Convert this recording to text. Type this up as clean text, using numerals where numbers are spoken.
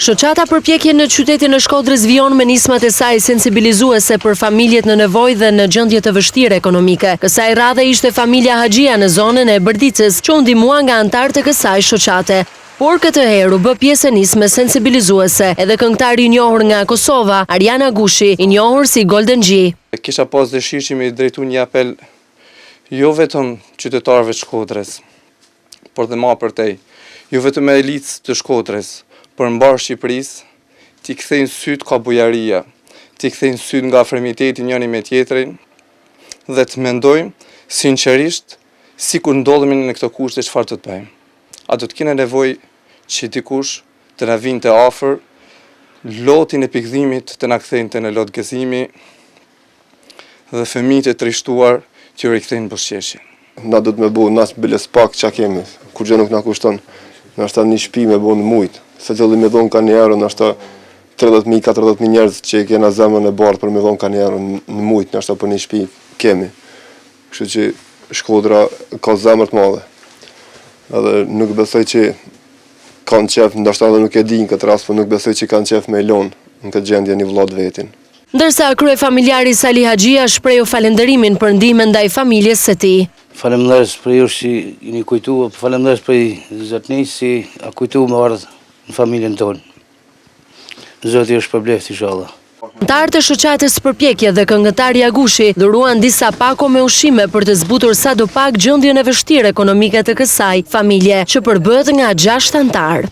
Shoqata përpjekje në qytetin e Shkodrës vijon me nismat e saj sensibilizuese për familjet në nevojë dhe në gjendje të vështirë ekonomike. Kësaj radhe ishte familja Haxhia në zonën e Bërdicës, që u ndihmua nga anëtarët e kësaj shoqate. Por këtë herë u bë pjesë e nismës sensibilizuese edhe këngëtari i njohur nga Kosova, Ariana Gushi, i njohur si Golden G. Kisha pas dëshirë që me drejtu një apel jo vetëm qytetarëve të Shkodrës, por dhe ma përtej, jo vetëm e elicë të Shkodrës, për mbarë Shqipërisë, t'i kthejnë sytë ka bujaria, t'i kthejnë sytë nga afërmiteti njëri me tjetrin, dhe të mendojmë sinqerisht si kur ndodhemi në këto kushte çfarë të bëjmë. A do të kena nevojë që dikush të na vinte afër, lotin e pikëdhimit të na kthente në lot gëzimi dhe fëmijët e trishtuar që rikthejnë buzëqeshjen. Na do të më bëu nas biles pak çka kemi, kur gjë nuk na kushton, na është një shtëpi me bon mujt. Se qëllim me dhonë ka një euro, në është 30.000-40.000 njerëz që i kena zemën e bardhë për me dhonë ka një euro në mujtë, në është për një shtëpi kemi. Kështu që Shkodra ka zemër të madhe. Edhe nuk besoj që kanë qef, ndashta edhe nuk e di në këtë rast, por nuk besoj që kanë qef me lonë në këtë gjendje një vëllat vetin. Ndërsa kryefamiljari Sali Haxhia shprehu falënderimin për ndihmën ndaj familjes së tij. Faleminderit për ju që jeni kujtuar, faleminderit për zotënisë si a kujtuar me ardh në familjen tonë. Zoti është përbleft inshallah. Anëtarët e shoqatës përpjekje dhe këngëtari Agushi dhuruan disa pako me ushqime për të zbutur sadopak gjendjen e vështirë ekonomike të kësaj familje, që përbëhet nga 6 anëtar.